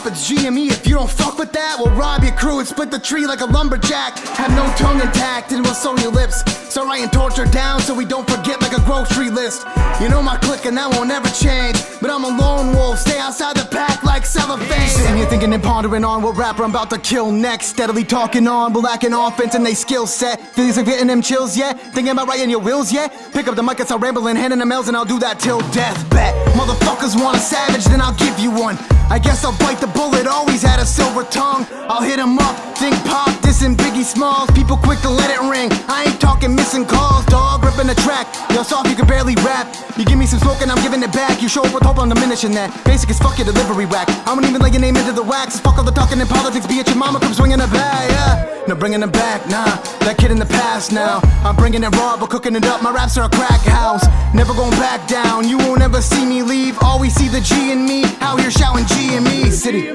hip-hop, it's GME. If you don't fuck with that, we'll rob your crew and split the tree like a lumberjack. Have no tongue intact and we'll sew your lips. Start writing torture down so we don't forget like a grocery list. You know my clique and that won't ever change, but I'm a lone wolf, stay outside the pack like cellophane. Sitting here thinking and pondering on what rapper I'm about to kill next. Steadily talking on, but lacking offense and they skill set. Feelings like getting them chills yet? Thinking about writing your wills yet? Pick up the mic and start rambling, handing them L's and I'll do that till death. Bet motherfuckers want a savage, then I'll give you one. I guess I'll bite the bullet, always had a silver tongue. I'll hit 'em up, think pop, dissing Biggie Smalls. People quick to let it ring, I ain't talking missing calls. Dog ripping the track, you're soft, you can barely rap. You give me some smoke and I'm giving it back. You show up with hope, I'm diminishing that. Basic as fuck your delivery whack. I won't even lay your name into the wax. Fuck all the talking in politics, be it your mama come swinging a bag, yeah. No bringing it back, nah, that kid in the past now. I'm bringing it raw, but cooking it up, my raps are a crack house. Never going back down, you won't ever see me leave. Always see the G in me, out here shouting G in me, city.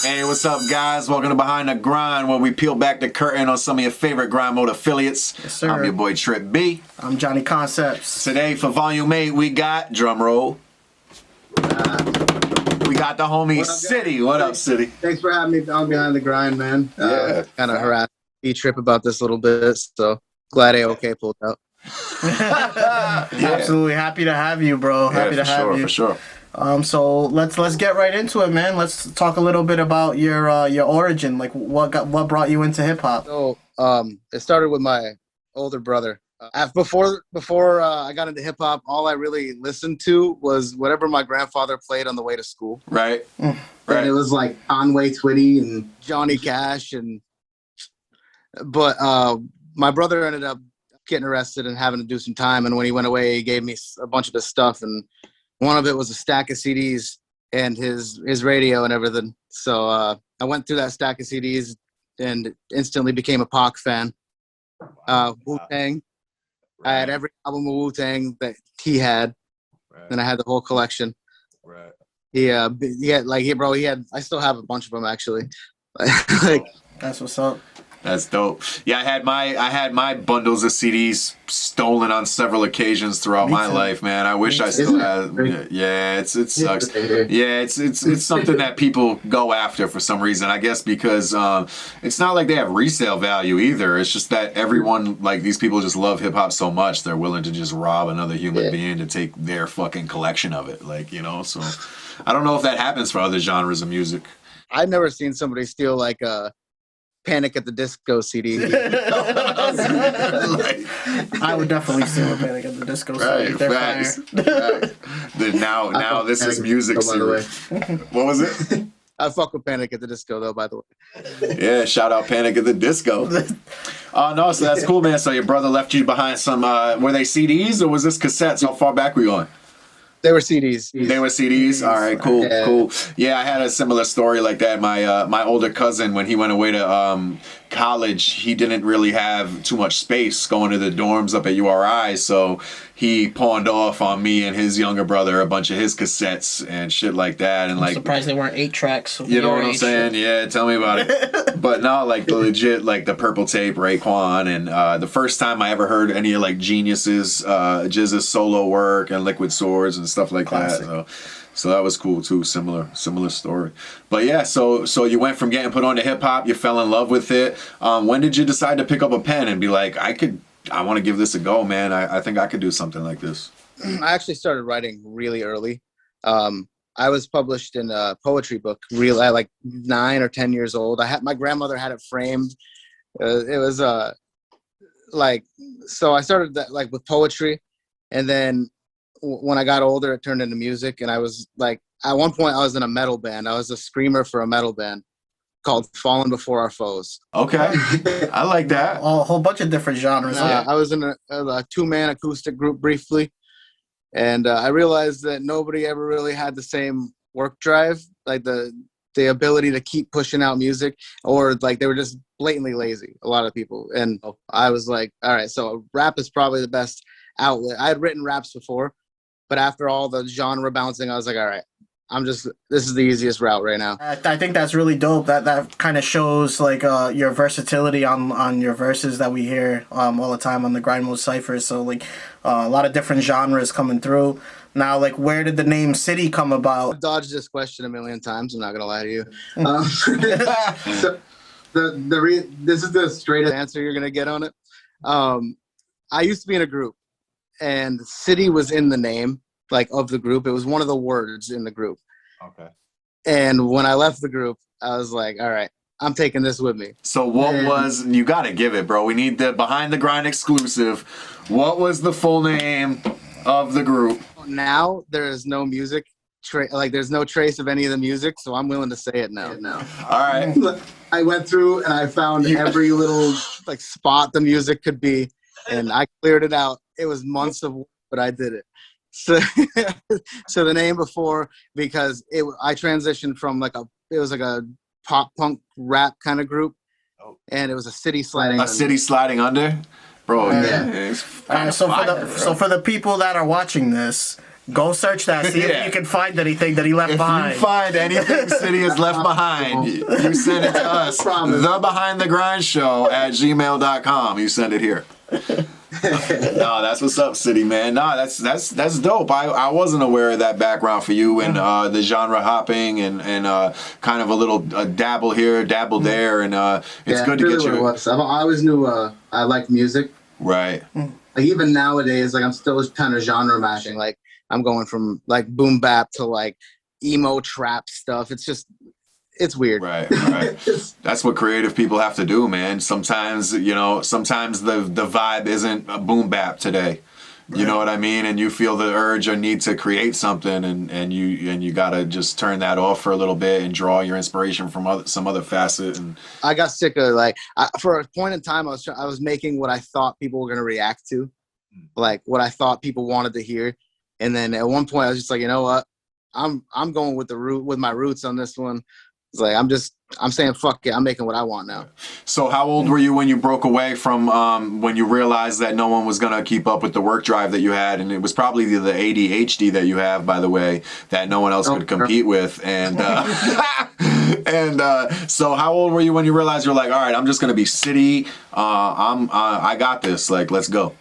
Hey, what's up, guys? Welcome to Behind the Grind, where we peel back the curtain on some of your favorite Grind Mode affiliates. Yes, sir. I'm your boy Trip B. I'm Johnny Conceptz. Today for Volume 8, we got, drum roll, we got the homie City. What up, City? Thanks for having me on Behind the Grind, man. Yeah. Kind of harassed Trip about this a little bit, so glad AOK pulled out. Yeah. Absolutely happy to have you, bro. Happy to have you. For sure. So let's get right into it, man. Let's talk a little bit about your origin. Like what brought you into hip hop? So it started with my older brother. Before I got into hip hop, all I really listened to was whatever my grandfather played on the way to school. Right. And it was like Conway Twitty and Johnny Cash, but my brother ended up getting arrested and having to do some time. And when he went away, he gave me a bunch of his stuff, and one of it was a stack of CDs and his radio and everything. So I went through that stack of CDs and instantly became a Pac fan. Wu-Tang. I had every album of Wu-Tang that he had, and I had the whole collection. Right. He had I still have a bunch of them actually. That's what's up. That's dope. Yeah, I had my bundles of CDs stolen on several occasions throughout my life, man. I wish I still had. Yeah, it sucks. Yeah, it's something that people go after for some reason. I guess because it's not like they have resale value either. It's just that everyone, like, these people just love hip hop so much they're willing to just rob another human being to take their fucking collection of it. Like, you know, so I don't know if that happens for other genres of music. I've never seen somebody steal like a Panic at the Disco CD. I would definitely steal a Panic at the Disco CD. They're fire. Now this is music series. What was it? I fuck with Panic at the Disco though, by the way. Yeah, shout out Panic at the Disco. No, so that's cool, man. So your brother left you behind some, were they CDs or was this cassettes? How far back were you on? They were CDs. They were CDs? All right, cool, cool. Yeah, I had a similar story like that. My older cousin, when he went away to college, he didn't really have too much space going to the dorms up at URI, so he pawned off on me and his younger brother a bunch of his cassettes and shit like that. And I'm surprised they weren't 8 tracks. You know what I'm saying? Yeah, tell me about it. But no, like the legit, like the Purple Tape, Raekwon, and the first time I ever heard any of like Genius's, Jizz's solo work and Liquid Swords and stuff like that. So that was cool too. Similar story. But yeah, so you went from getting put on to hip hop, you fell in love with it. When did you decide to pick up a pen and be like, I want to give this a go, man. I think I could do something like this. I actually started writing really early. I was published in a poetry book really at like 9 or 10 years old. My grandmother had it framed. It was so I started that like with poetry, and then when I got older, it turned into music. And I was like, at one point I was in a metal band. I was a screamer for a metal band called Fallen Before Our Foes. Okay. I like that. A whole bunch of different genres. I was in a 2-man acoustic group briefly. And I realized that nobody ever really had the same work drive, like the ability to keep pushing out music, or like they were just blatantly lazy, a lot of people. And I was like, all right, so rap is probably the best outlet. I had written raps before, but after all the genre bouncing, I was like, all right, this is the easiest route right now. I think that's really dope. That kind of shows like your versatility on your verses that we hear all the time on the Grind Mode Cypher. So like a lot of different genres coming through. Now, like, where did the name City come about? I've dodged this question a million times. I'm not gonna lie to you. So this is the straightest answer you're gonna get on it. I used to be in a group, and City was in the name, like, of the group. It was one of the words in the group. Okay. And when I left the group, I was like, all right, I'm taking this with me. So what was, you got to give it, bro. We need the Behind the Grind exclusive. What was the full name of the group? Now there is no music, there's no trace of any of the music, so I'm willing to say it now. All right. I went through and I found every little like spot the music could be, and I cleared it out. It was months of work, but I did it. So, so the name before, because I transitioned from it was like a pop punk rap kind of group, and it was a city sliding. City sliding under, bro. Yeah. So for the people that are watching this, go search that. See if you can find anything that he left behind. If you find anything City has left behind, you send it to us. The Behind the Grind Show at gmail.com. You send it here. No, that's what's up, City, man. No, that's dope. I wasn't aware of that background for you and the genre hopping and kind of a little dabble here, dabble there, and it's good to get you. I always knew I liked music. Right. Like even nowadays, like I'm still kind of genre mashing. Like I'm going from like boom bap to like emo trap stuff. It's weird. Right. That's what creative people have to do, man. Sometimes, the vibe isn't a boom bap today. You know what I mean? And you feel the urge or need to create something, and you gotta just turn that off for a little bit and draw your inspiration from some other facet. And I got sick of for a point in time, I was making what I thought people were gonna react to, like what I thought people wanted to hear, and then at one point I was just like, you know what, I'm going with my roots on this one. It's like I'm saying fuck it, I'm making what I want now. So how old were you when you broke away from when you realized that no one was gonna keep up with the work drive that you had, and it was probably the ADHD that you have, by the way, that no one else could compete with, and so how old were you when you realized you're like, all right, I'm just gonna be City, I got this, like, let's go.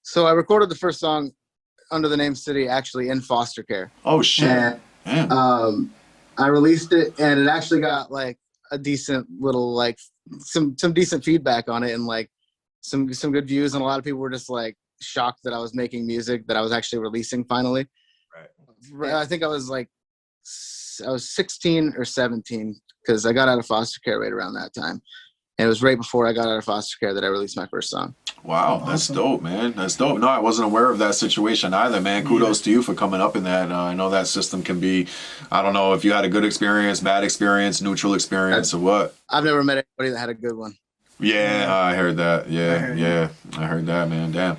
So I recorded the first song under the name City actually in foster care. Oh shit. And, I released it, and it actually got like a decent little some decent feedback on it, and like some good views, and a lot of people were just like shocked that I was making music that I was actually releasing finally. Right. I think I was 16 or 17 because I got out of foster care right around that time, and it was right before I got out of foster care that I released my first song. Wow, that's dope, man. That's dope. No, I wasn't aware of that situation either, man. Kudos to you for coming up in that. I know that system can be, I don't know if you had a good experience, bad experience, neutral experience, or what. I've never met anybody that had a good one. Yeah, I heard that. Yeah, I heard that, man. Damn.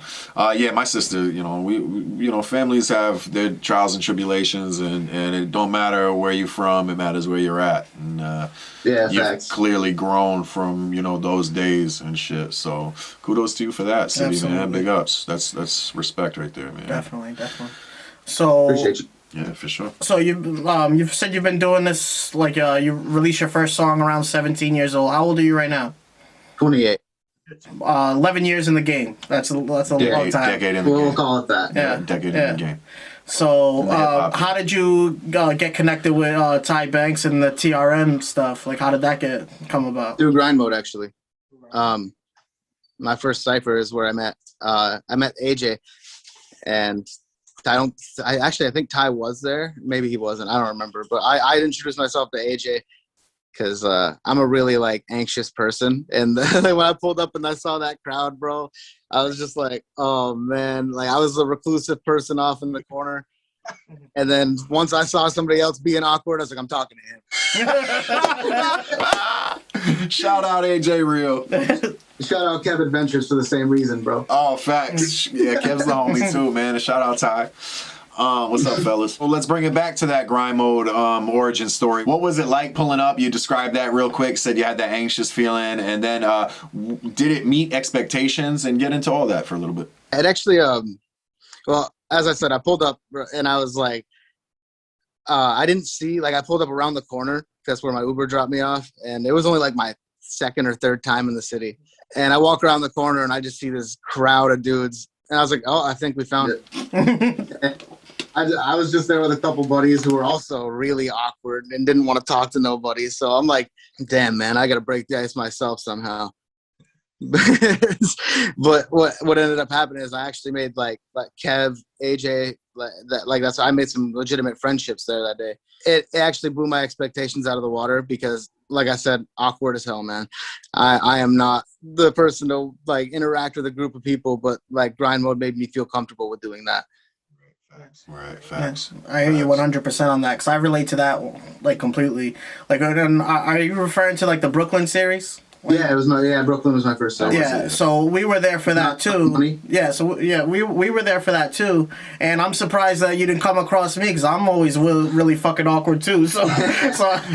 Yeah, my sister, we families have their trials and tribulations, and it don't matter where you're from, it matters where you're at. And you've facts. clearly grown from, those days and shit. So kudos to you for that, City, Absolutely. man. Big ups. That's respect right there, man. Definitely. So Appreciate you. Yeah, for sure. So you've said you've been doing this, like you released your first song around 17 years old. How old are you right now? 28. 11 years in the game. That's a long time. Decade in the game. We'll call it that. Yeah. Decade in the game. So how did you get connected with Ty Banks and the TRM stuff? Like, how did that come about? Through Grind Mode, actually. My first cipher is where I met AJ, and I think Ty was there. Maybe he wasn't. I don't remember. But I introduced myself to AJ because I'm a really anxious person, and then when I pulled up and I saw that crowd, bro, I was just like, oh man, I was a reclusive person off in the corner. And then once I saw somebody else being awkward, I was like, I'm talking to him. Shout out AJ Real. Shout out Kev Adventures for the same reason, bro. Oh, facts. Yeah, Kev's the homie too, man. And shout out Ty. What's up, fellas? Well, let's bring it back to that Grind Mode origin story. What was it like pulling up? You described that real quick, said you had that anxious feeling, and then did it meet expectations? And get into all that for a little bit. It actually, well, as I said, I pulled up and I was like, I didn't see, like, I pulled up around the corner. That's where my Uber dropped me off. And it was only like my second or third time in the city. And I walk around the corner and I just see this crowd of dudes. And I was like, oh, I think we found it. I was just there with a couple buddies who were also really awkward and didn't want to talk to nobody. So I'm like, damn, man, I got to break the ice myself somehow. But what ended up happening is I actually made like Kev, AJ, that's I made some legitimate friendships there that day. It actually blew my expectations out of the water because, like I said, awkward as hell, man. I am not the person to like interact with a group of people, but like Grind Mode made me feel comfortable with doing that. Right, facts. Yeah, I hear you 100% on that because I relate to that like completely. Like, are you referring to like the Brooklyn series? Yeah, Brooklyn was my first time. Yeah, so we were there for that too. Yeah, so we were there for that too, and I'm surprised that you didn't come across me because I'm always really fucking awkward too. So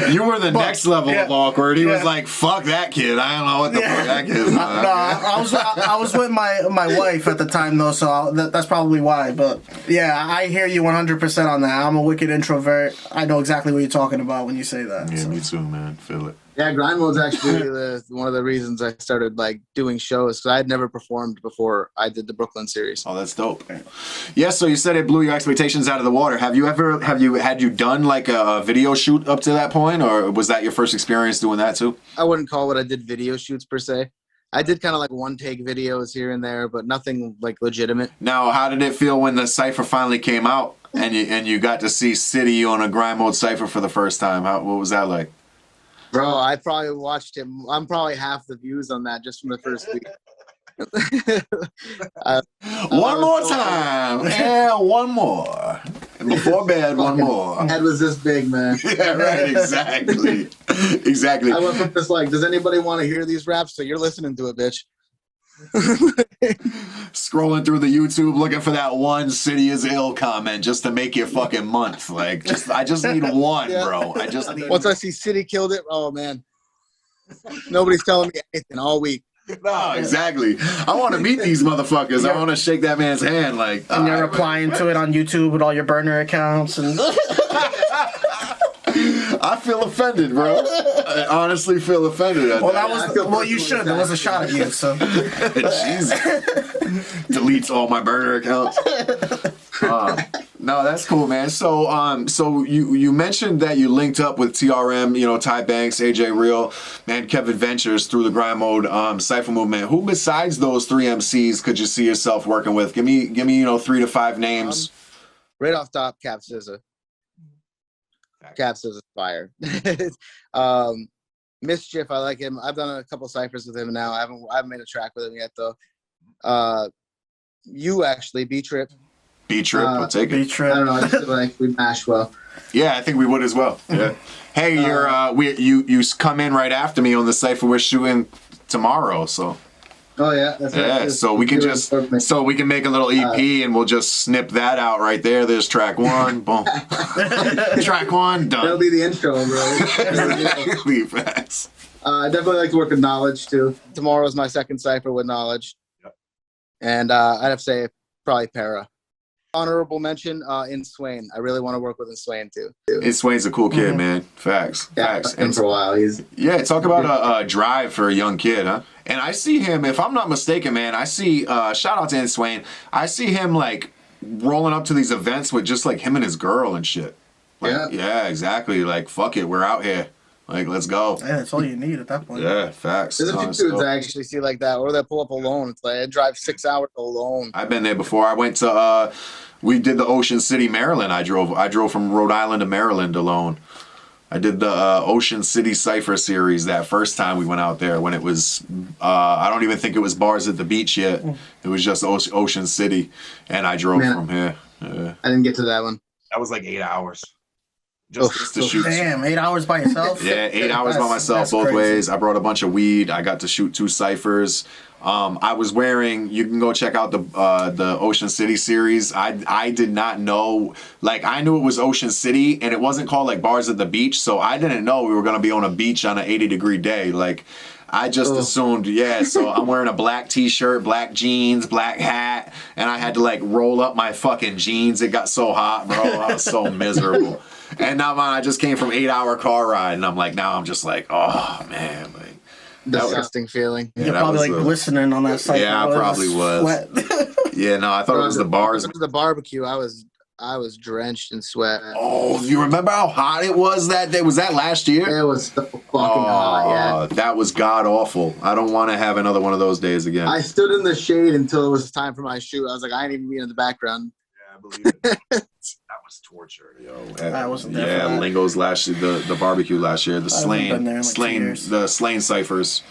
you were the next level of awkward. He was like, "Fuck that kid. I don't know what the fuck that kid is." I was with my wife at the time though, so that's probably why. But yeah, I hear you 100% on that. I'm a wicked introvert. I know exactly what you're talking about when you say that. Yeah, me too, man. Feel it. Yeah, Grind Mode's actually one of the reasons I started like doing shows because I had never performed before I did the Brooklyn series. Oh, that's dope. Yeah, so you said it blew your expectations out of the water. Had you done like a video shoot up to that point, or was that your first experience doing that too? I wouldn't call what I did video shoots per se. I did kind of like one take videos here and there, but nothing like legitimate. Now, how did it feel when the Cypher finally came out and you got to see City on a Grind Mode Cypher for the first time? What was that like? Bro, I probably watched him. I'm probably half the views on that just from the first week. One more time. Yeah, one more. And before bed, one more. Head was this big, man. Yeah, right, exactly. Exactly. I went from just like, does anybody want to hear these raps? So you're listening to it, bitch. Scrolling through the YouTube looking for that one City is ill comment just to make your fucking month. Like, I just need one, bro. I just need Once I see City killed it, oh man. Nobody's telling me anything all week. No, exactly. I want to meet these motherfuckers. I want to shake that man's hand. Like, and you're replying to it on YouTube with all your burner accounts and. I feel offended, bro. I honestly feel offended. You should. There was a shot at you, so. Jesus. Deletes all my burner accounts. No, that's cool, man. So you mentioned that you linked up with TRM, Ty Banks, AJ Real, and Kevin Ventures through the Grind Mode Cypher movement. Who besides those three MCs could you see yourself working with? Give me 3 to 5 names. Right off top, Cap SZA. Cap SZA's fire. Mischief, I like him. I've done a couple ciphers with him now. I haven't made a track with him yet though. You actually, B-Trip. B-Trip, I'll take it. B-Trip. I don't know. I just feel like we mash well. Yeah, I think we would as well. Yeah. Hey, you come in right after me on the cypher we're shooting tomorrow, so. Oh yeah, that's right. Yeah, so we can make a little EP and we'll just snip that out right there. There's track 1, boom. Track 1, done. That'll be the intro, bro. Exactly, facts. I definitely like to work with Knowledge too. Tomorrow's my second cipher with Knowledge. Yep. And I'd have to say probably Para. Honorable mention, In Swain. I really want to work with In Swain too. In Swain's a cool kid, man. Facts. Yeah, Facts. And for a while, talk about a drive for a young kid, huh? And I see him, if I'm not mistaken, man, I see, shout out to In Swain, I see him like rolling up to these events with just like him and his girl and shit. Like, yeah, exactly. Like, fuck it, we're out here. Like, let's go. Yeah, that's all you need at that point. Yeah, facts. There's a few dudes I actually see like that, or they pull up alone. It's like I drive 6 hours alone. I've been there before. I went to we did the Ocean City, Maryland. I drove from Rhode Island to Maryland alone. I did the Ocean City Cypher series that first time we went out there when it was I don't even think it was bars at the beach yet. It was just Ocean City, and I drove from here. Yeah. I didn't get to that one. That was like 8 hours. Just to shoot. Damn, 8 hours by yourself? Yeah, 8 hours by myself both ways. I brought a bunch of weed. I got to shoot 2 ciphers. I was wearing, you can go check out the Ocean City series. I did not know, like I knew it was Ocean City and it wasn't called like Bars at the Beach, so I didn't know we were going to be on a beach on an 80-degree day. Like I just assumed, so I'm wearing a black t-shirt, black jeans, black hat, and I had to like roll up my fucking jeans. It got so hot, bro. I was so miserable. And now I just came from 8-hour car ride, and I'm like, now I'm just like, oh man, like Disgusting feeling. You're probably like glistening on that site. Yeah, I probably was. Yeah, no, I thought it was the bars. The barbecue, I was drenched in sweat. Oh, you remember how hot it was that day? Was that last year? It was so fucking hot, yeah. That was god awful. I don't want to have another one of those days again. I stood in the shade until it was time for my shoot. I was like, I ain't even being in the background. Yeah, I believe it. That was torture, yo. I wasn't there for that. Lingo's last year, the barbecue last year, the Slain ciphers.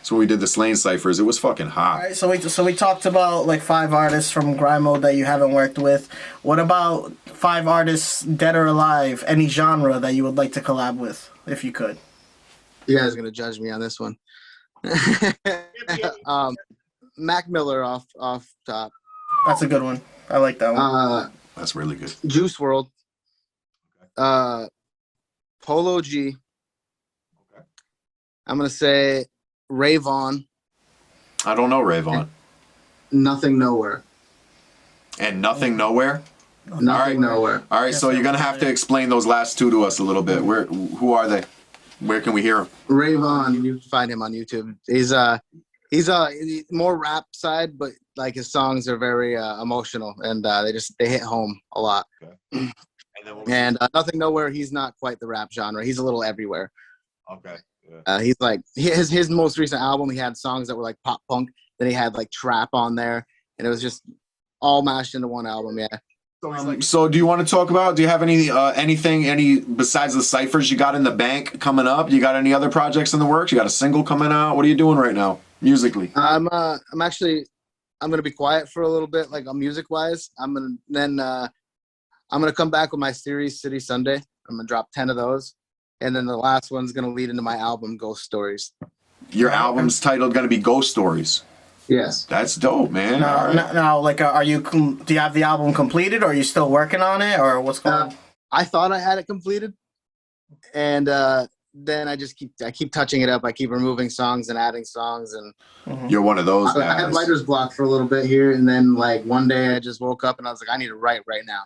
So we did the Slain ciphers. It was fucking hot. All right, so we talked about like 5 artists from Grind Mode that you haven't worked with. What about 5 artists, dead or alive, any genre that you would like to collab with, if you could? You guys are gonna judge me on this one. Mac Miller off top. That's a good one. I like that one. That's really good. Juice WRLD. Polo G. Okay. I'm gonna say Ray Vaughn. I don't know Ray Vaughn. Nothing Nowhere. And Nothing Nowhere? Nothing Nowhere. All right, so you're going to have to explain those last 2 to us a little bit. Who are they? Where can we hear them? Ray Vaughn, you can find him on YouTube. He's more rap side, but like his songs are very emotional, and they hit home a lot. Okay. And Nothing Nowhere, he's not quite the rap genre. He's a little everywhere. Okay. Yeah. He's like his most recent album. He had songs that were like pop punk. Then he had like trap on there, and it was just all mashed into one album. Yeah. So do you want to talk about? Do you have any besides the ciphers you got in the bank coming up? You got any other projects in the works? You got a single coming out? What are you doing right now musically? I'm gonna be quiet for a little bit, like music wise. I'm gonna come back with my series City Sunday. I'm gonna drop 10 of those. And then the last one's going to lead into my album, Ghost Stories. Your album's titled going to be Ghost Stories. Yes. That's dope, man. Now, like, do you have the album completed, or are you still working on it, or what's going on? I thought I had it completed. And then I keep touching it up. I keep removing songs and adding songs. And You're one of those guys. I had writer's block for a little bit here. And then, like, one day I just woke up and I was like, I need to write right now.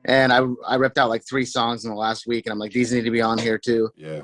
And I ripped out like 3 songs in the last week, and I'm like, these need to be on here too. Yeah.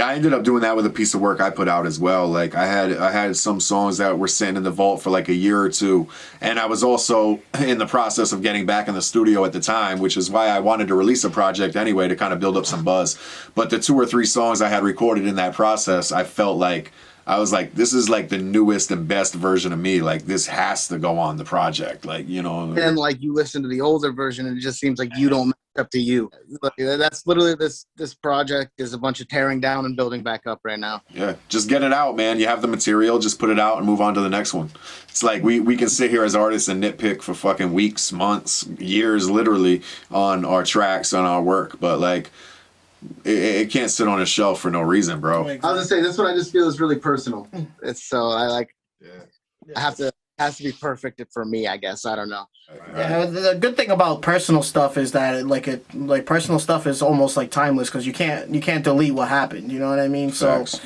I ended up doing that with a piece of work I put out as well. Like I had some songs that were sitting in the vault for like a year or 2, and I was also in the process of getting back in the studio at the time, which is why I wanted to release a project anyway to kind of build up some buzz. But the 2 or 3 songs I had recorded in that process, I felt like I was like, this is like the newest and best version of me. Like this has to go on the project. Like, you know. And like you listen to the older version and it just seems like you don't match up to you. That's literally this project is a bunch of tearing down and building back up right now. Yeah. Just get it out, man. You have the material, just put it out and move on to the next one. It's like we can sit here as artists and nitpick for fucking weeks, months, years literally on our tracks, on our work. But like it can't sit on a shelf for no reason, bro. I was gonna say that's what I just feel is really personal. It's so I like. Yeah. It has to be perfect for me, I guess. I don't know. Yeah, the good thing about personal stuff is that personal stuff is almost like timeless because you can't delete what happened. You know what I mean? Facts.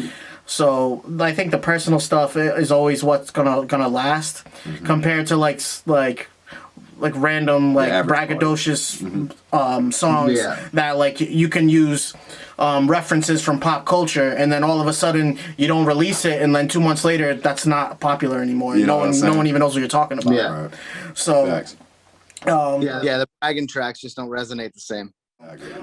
So I think the personal stuff is always what's gonna last compared to like random braggadocious songs that like you can use references from pop culture, and then all of a sudden you don't release it, and then 2 months later that's not popular anymore. No one even knows what you're talking about. Yeah. Right. So the bragging tracks just don't resonate the same.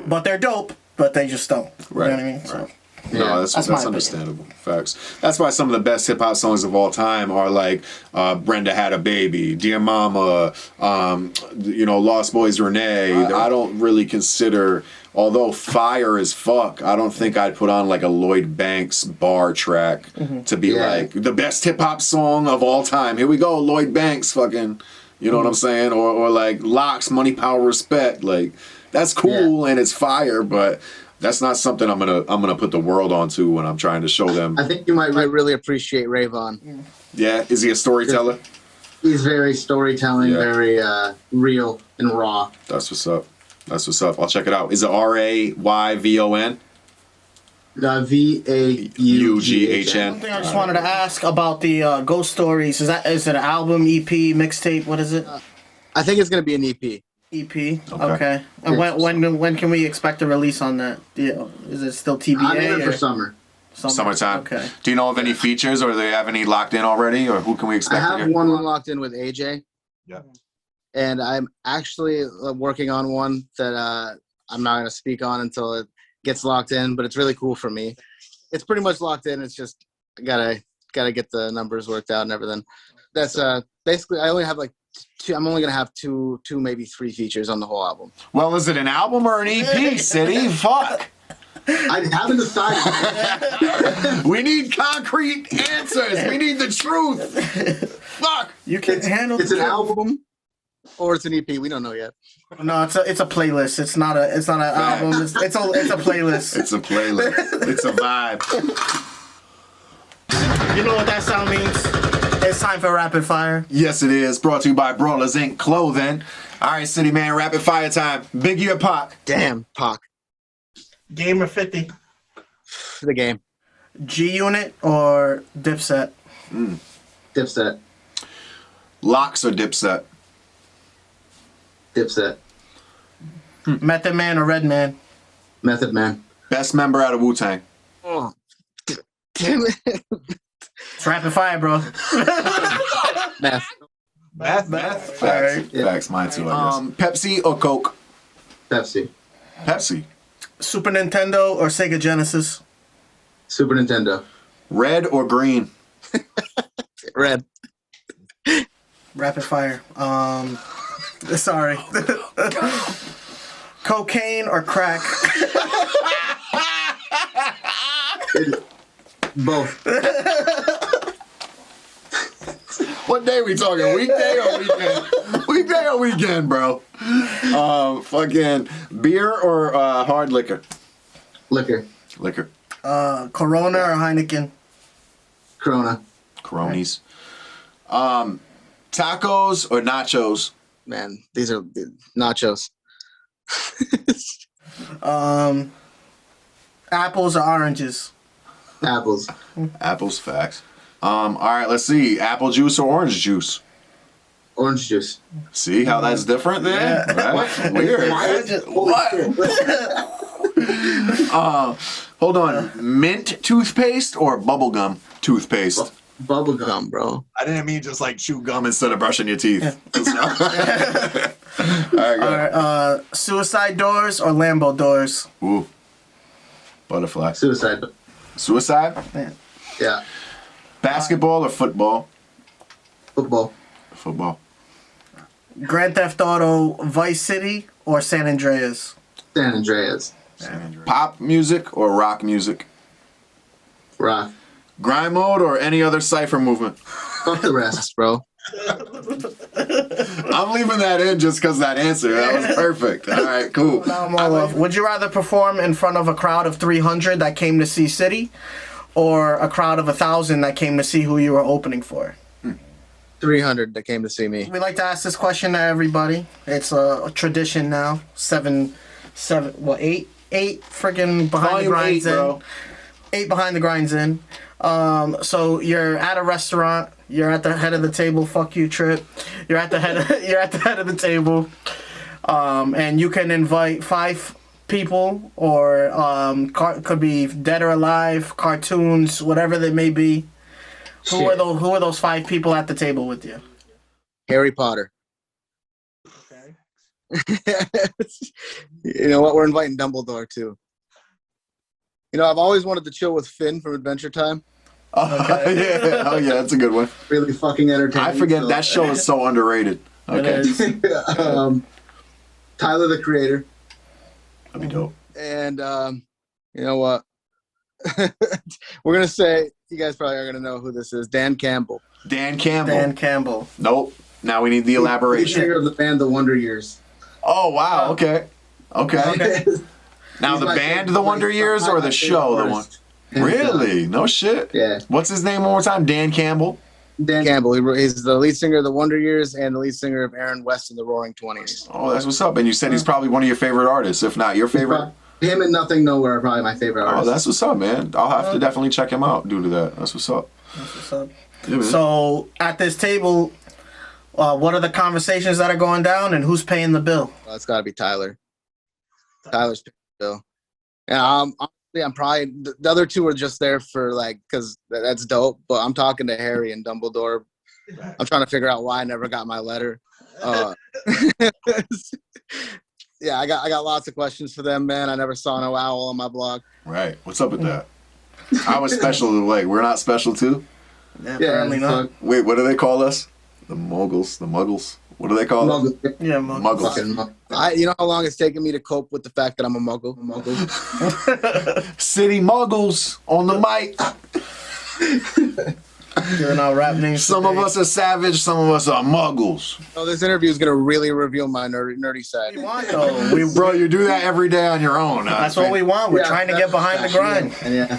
But they're dope, but they just don't. Right. You know what I mean? Right. So. No, that's understandable. Facts. That's why some of the best hip hop songs of all time are like Brenda Had a Baby, Dear Mama, Lost Boys Renee. I don't really consider, although fire as fuck, I don't think I'd put on like a Lloyd Banks bar track to be like the best hip hop song of all time. Here we go, Lloyd Banks fucking, you know what I'm saying? Or like Locks, Money, Power, Respect. Like that's cool and it's fire, but that's not something I'm gonna put the world onto when I'm trying to show them. I think you might really appreciate Ray Vaughn. Yeah, is he a storyteller? He's very storytelling, very real and raw. That's what's up. I'll check it out. Is it RAYVON? VAUGHN. One thing I just wanted to ask about the Ghost Stories. Is it an album, EP, mixtape? What is it? I think it's gonna be an EP. EP. Okay. And when can we expect a release on that? Is it still TBA? I'm aiming for summer. Summertime. Okay. Do you know of any features, or do they have any locked in already, or who can we expect? I have one locked in with AJ. Yeah. And I'm actually working on one that I'm not gonna speak on until it gets locked in, but it's really cool for me. It's pretty much locked in. It's just I gotta get the numbers worked out and everything. That's basically I only have like two. I'm only gonna have two, maybe three features on the whole album. Well, is it an album or an EP, City? Fuck. I haven't decided. We need concrete answers. We need the truth. Fuck. You can handle. It's an album or it's an EP. We don't know yet. No, it's a playlist. It's not an album. It's a playlist. It's a playlist. It's a vibe. You know what that sound means? It's time for rapid fire. Yes, it is. Brought to you by Brawlers Inc. Clothing. All right, City Man, rapid fire time. Biggie or Pac? Damn, Pac. Game or 50? The game. G Unit or Dipset? Dipset. Locks or Dipset? Dipset. Method Man or Redman? Method Man. Best member out of Wu-Tang? Oh, damn it. It's rapid fire, bro. Meth. Facts. Alright. Facts. Mine too, I guess. Pepsi or Coke? Pepsi. Pepsi. Super Nintendo or Sega Genesis? Super Nintendo. Red or green? Red. Rapid fire. Sorry. Cocaine or crack? Both. What day we talking? Weekday or weekend? Weekday or weekend, bro? Fucking beer or hard liquor? Liquor. Liquor. Corona or Heineken? Corona. Coronis. Tacos or nachos? Man, these are nachos. Apples or oranges? Apples. Apples, facts. All right, let's see. Apple juice or orange juice? Orange juice. See how that's different there? Right? Weird. Hold on. Mint toothpaste or bubblegum toothpaste? Bubblegum, bro. I didn't mean just like chew gum instead of brushing your teeth. All right, go ahead. Suicide doors or Lambo doors? Ooh. Butterfly. Suicide. Suicide? Yeah. Basketball or football? Football. Football. Grand Theft Auto Vice City or San Andreas? San Andreas. Pop music or rock music? Rock. Grind mode or any other cypher movement? Fuck the rest, bro. I'm leaving that in just because that answer. That was perfect. All right, cool. Now I'm all off. Would you rather perform in front of a crowd of 300 that came to see City or a crowd of 1,000 that came to see who you were opening for? 300 that came to see me. We like to ask this question to everybody. It's a tradition now. Eight freaking behind the grinds in. 8 behind the grinds in. So you're at a restaurant. You're at the head of the table. Fuck you, Trip. You're at the head of the table. And you can invite 5 people, or could be dead or alive, cartoons, whatever they may be. Who are those 5 people at the table with you? Harry Potter. Okay. You know what? We're inviting Dumbledore too. You know, I've always wanted to chill with Finn from Adventure Time. Yeah. Oh yeah, that's a good one. Really fucking entertaining. I forget that show is so underrated. Okay. Tyler, the Creator. That'd be dope. And you know what? We're gonna say, you guys probably are gonna know who this is. Dan Campbell. Dan Campbell. Dan Campbell. Nope. Now we need the Lead elaboration. singer of the band The Wonder Years. Oh wow. Okay. Now He's the my band favorite- The Wonder Years or the show The One? Really? No shit. Yeah. What's his name one more time? Dan Campbell. Dan Campbell. He's the lead singer of The Wonder Years and the lead singer of Aaron West and the Roaring Twenties. Oh, that's what's up. And you said he's probably one of your favorite artists, if not your favorite. Him and Nothing Nowhere are probably my favorite Oh, artists. that's what's up, man. I'll have to definitely check him out due to that. That's what's up. That's what's up. Yeah, man. So at this table, what are the conversations that are going down, and who's paying the bill? It's got to be Tyler. Tyler's paying the bill. And honestly, I'm probably the other two are just there for like because that's dope. But I'm talking to Harry and Dumbledore. I'm trying to figure out why I never got my letter. Yeah, I got lots of questions for them, man. I never saw no owl on my blog. Right. What's up with that? I was special. Like, we're not special too? Yeah, apparently not. Wait, what do they call us? The Muggles. The Muggles. What do they call us? Yeah, Muggles. You know how long it's taken me to cope with the fact that I'm a Muggle? City Muggles on the mic. Giving out rap names. Some of us are savage. Some of us are Muggles. Oh, this interview is gonna really reveal my nerdy side. We want though. Bro, you do that every day on your own. That's what we want. We're trying to get behind the grind. Yeah.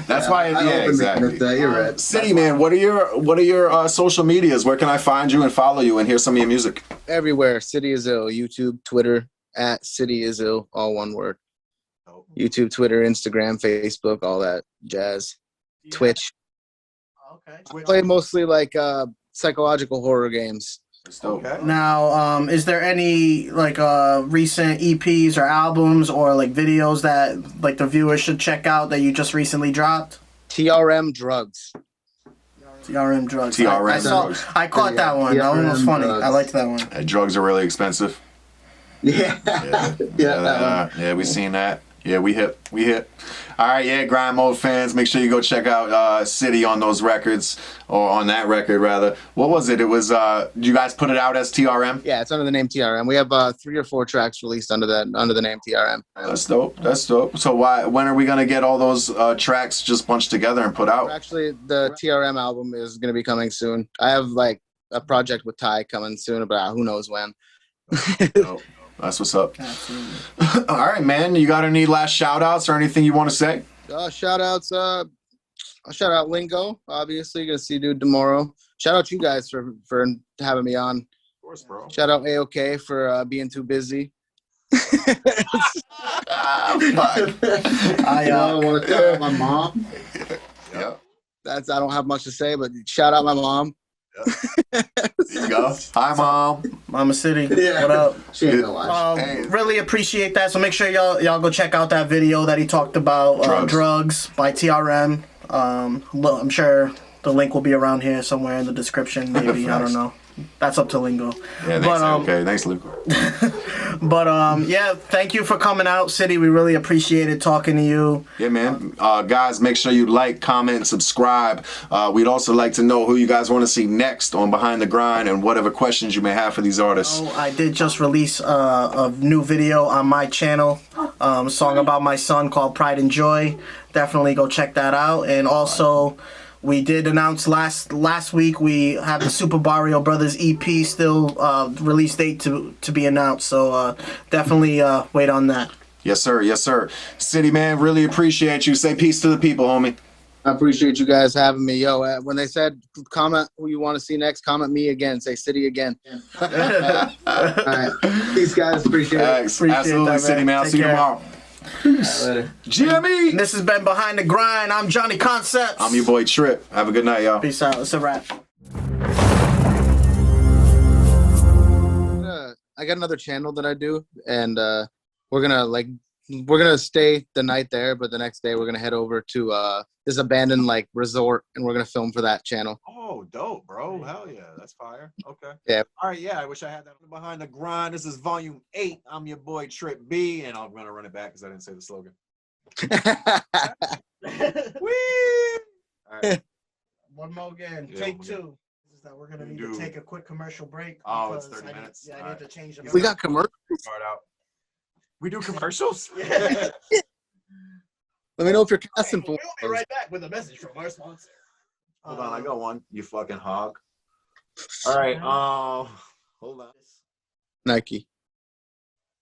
That's why. Yeah, exactly. You're right. City man, what are your social medias? Where can I find you and follow you and hear some of your music? Everywhere. City is Ill. YouTube, Twitter, @City is Ill, all one word. YouTube, Twitter, Instagram, Facebook, all that jazz. Twitch. Okay. I play mostly like psychological horror games. Okay. Now, is there any like recent EPs or albums or like videos that like the viewers should check out that you just recently dropped? TRM Drugs. TRM Drugs. TRM Drugs. I caught that one. That one was funny. Drugs. I liked that one. Drugs are really expensive. Yeah. Yeah, we seen that. Yeah, we hit. All right, yeah, Grind Mode fans, make sure you go check out City on those records, or on that record rather. What was it? It was. You guys put it out as TRM? Yeah, it's under the name TRM. We have 3 or 4 tracks released under the name TRM. That's dope. So when are we gonna get all those tracks just bunched together and put out? Actually, the TRM album is gonna be coming soon. I have like a project with Ty coming soon, but who knows when. Dope. That's what's up. All right, man. You got any last shout outs or anything you want to say? Shout outs. I'll shout out Lingo. Obviously, gonna see dude tomorrow. Shout out you guys for having me on. Of course, bro. Shout out AOK for being too busy. Fuck. I want to shout out my mom. Yeah. I don't have much to say, but shout out my mom. There you go. Hi, Mom. Mama City. What up? She ain't gonna watch. Really appreciate that. So make sure y'all go check out that video that he talked about. Drugs by TRM. I'm sure the link will be around here somewhere in the description. Maybe I don't know. That's up to Lingo. Yeah, thanks. Okay, thanks, Luke. But yeah, thank you for coming out, City. We really appreciated talking to you. Yeah, man. Guys, make sure you like, comment, and subscribe. We'd also like to know who you guys want to see next on Behind the Grind and whatever questions you may have for these artists. I did just release a new video on my channel, a song about my son called Pride and Joy. Definitely go check that out. And also, we did announce last week we have the Super Barrio Brothers EP still release date to be announced. So definitely wait on that. Yes, sir. Yes, sir. City man, really appreciate you. Say peace to the people, homie. I appreciate you guys having me. Yo, when they said comment who you want to see next, comment me again. Say City again. All right. Peace, guys. Appreciate it. Thanks. Appreciate Absolutely, that, City man. I'll Take see you care. tomorrow. Later. Jimmy. This has been Behind the Grind. I'm Johnny Conceptz. I'm your boy Trip. Have a good night, y'all. Peace out. It's a wrap. I got another channel that I do, and we're gonna stay the night there, but the next day we're gonna head over to this abandoned like resort, and we're gonna film for that channel. Oh, dope, bro. Hell yeah. That's fire. Okay. Yeah. All right, yeah. I wish I had that Behind the Grind. This is volume 8. I'm your boy Trip B, and I'm gonna run it back because I didn't say the slogan. Whee! All right. One more again. Yeah, Take one 2. Is that we're gonna need to take a quick commercial break. Oh, it's because 30 minutes. I need to change the We got commercials. Start out. We do commercials? Yeah. Let me know if you're casting for. We'll be right back with a message from our sponsor. Hold on, I got one. You fucking hog. All right. Hold on. Nike.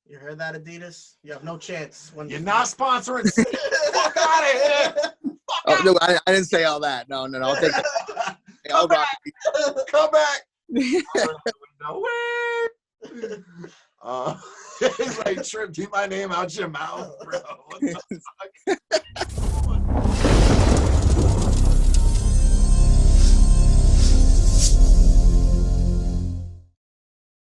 You heard that, Adidas? You have no chance. When You're not sponsoring. Fuck out of here. Oh no, I didn't say all that. No, I'll take that. Come back. Come back. It. No way. It's like, Trip, keep my name out your mouth, bro. What the fuck?